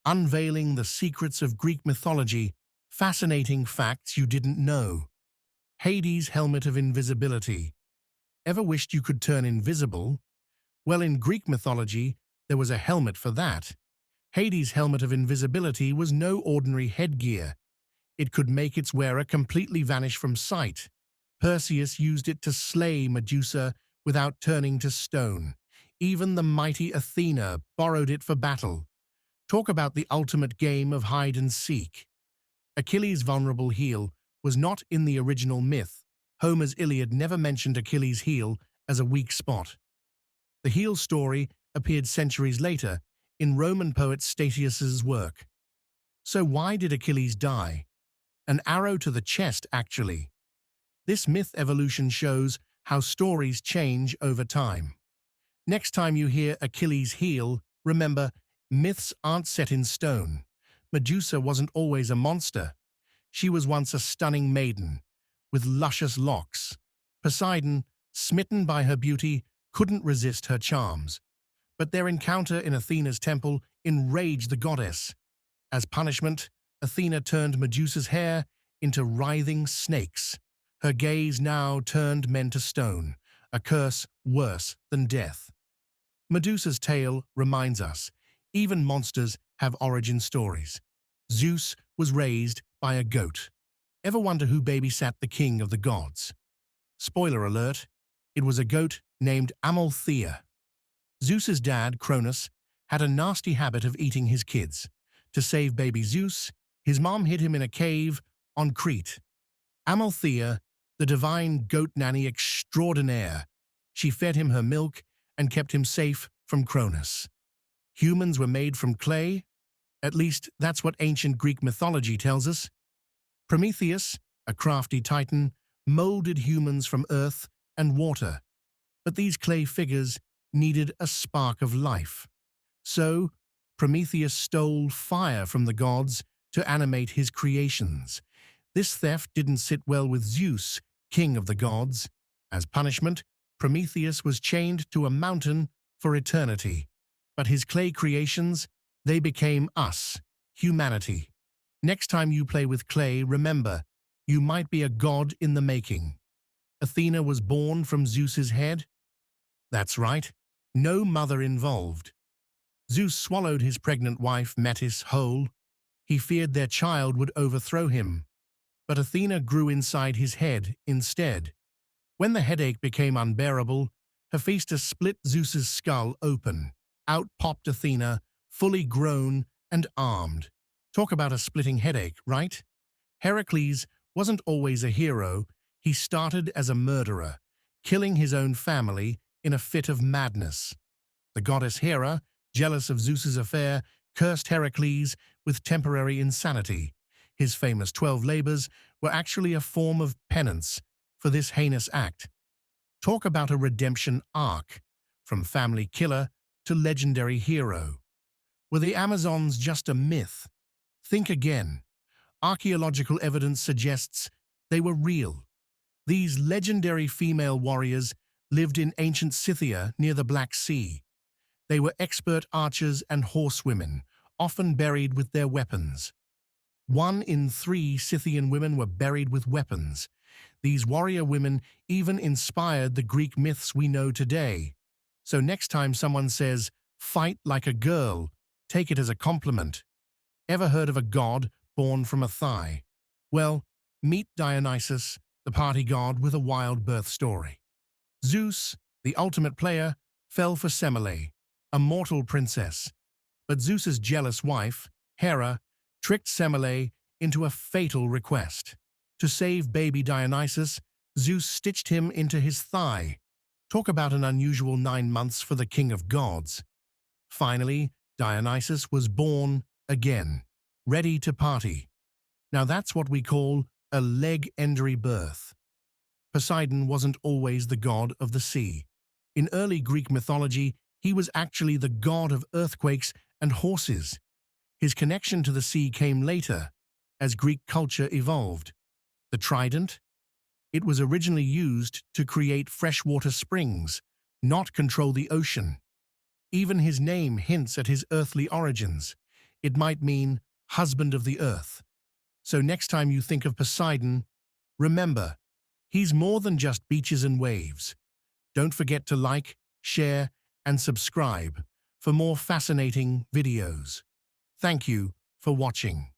unveiling the secrets of Greek mythology, fascinating facts you didn't know. Hades' helmet of invisibility. Ever wished you could turn invisible? Well, in Greek mythology, there was a helmet for that. Hades' helmet of invisibility was no ordinary headgear. It could make its wearer completely vanish from sight. Perseus used it to slay Medusa without turning to stone. Even the mighty Athena borrowed it for battle. Talk about the ultimate game of hide and seek. Achilles' vulnerable heel was not in the original myth. Homer's Iliad never mentioned Achilles' heel as a weak spot. The heel story appeared centuries later in Roman poet Statius's work. So why did Achilles die? An arrow to the chest, actually. This myth evolution shows how stories change over time. Next time you hear Achilles' heel, remember, myths aren't set in stone. Medusa wasn't always a monster. She was once a stunning maiden, with luscious locks. Poseidon, smitten by her beauty, couldn't resist her charms. But their encounter in Athena's temple enraged the goddess. As punishment, Athena turned Medusa's hair into writhing snakes. Her gaze now turned men to stone, a curse worse than death. Medusa's tale reminds us, even monsters have origin stories. Zeus was raised by a goat. Ever wonder who babysat the king of the gods? Spoiler alert, it was a goat named Amalthea. Zeus's dad, Cronus, had a nasty habit of eating his kids. To save baby Zeus, his mom hid him in a cave on Crete. Amalthea, the divine goat nanny extraordinaire, she fed him her milk and kept him safe from Cronus. Humans were made from clay? At least that's what ancient Greek mythology tells us. Prometheus, a crafty titan, molded humans from earth and water. But these clay figures needed a spark of life. So, Prometheus stole fire from the gods to animate his creations. This theft didn't sit well with Zeus, king of the gods. As punishment, Prometheus was chained to a mountain for eternity. But his clay creations, they became us, humanity. Next time you play with clay, remember, you might be a god in the making. Athena was born from Zeus's head? That's right, no mother involved. Zeus swallowed his pregnant wife Metis whole. He feared their child would overthrow him. But Athena grew inside his head instead. When the headache became unbearable, Hephaestus split Zeus's skull open. Out popped Athena, fully grown and armed. Talk about a splitting headache, right? Hercules wasn't always a hero. He started as a murderer, killing his own family in a fit of madness. The goddess Hera, jealous of Zeus's affair, cursed Hercules with temporary insanity. His famous 12 labors were actually a form of penance for this heinous act. Talk about a redemption arc, from family killer to legendary hero. Were the Amazons just a myth? Think again. Archaeological evidence suggests they were real. These legendary female warriors lived in ancient Scythia near the Black Sea. They were expert archers and horsewomen, often buried with their weapons. 1 in 3 Scythian women were buried with weapons. These warrior women even inspired the Greek myths we know today. So next time someone says, "Fight like a girl," take it as a compliment. Ever heard of a god born from a thigh? Well, meet Dionysus, the party god with a wild birth story. Zeus, the ultimate player, fell for Semele, a mortal princess. But Zeus's jealous wife, Hera, tricked Semele into a fatal request. To save baby Dionysus, Zeus stitched him into his thigh. Talk about an unusual 9 months for the king of gods. Finally, Dionysus was born again, ready to party. Now that's what we call a legendary birth. Poseidon wasn't always the god of the sea. In early Greek mythology, he was actually the god of earthquakes and horses. His connection to the sea came later, as Greek culture evolved. The trident? It was originally used to create freshwater springs, not control the ocean. Even his name hints at his earthly origins. It might mean husband of the earth. So next time you think of Poseidon, remember, he's more than just beaches and waves. Don't forget to like, share, and subscribe for more fascinating videos. Thank you for watching.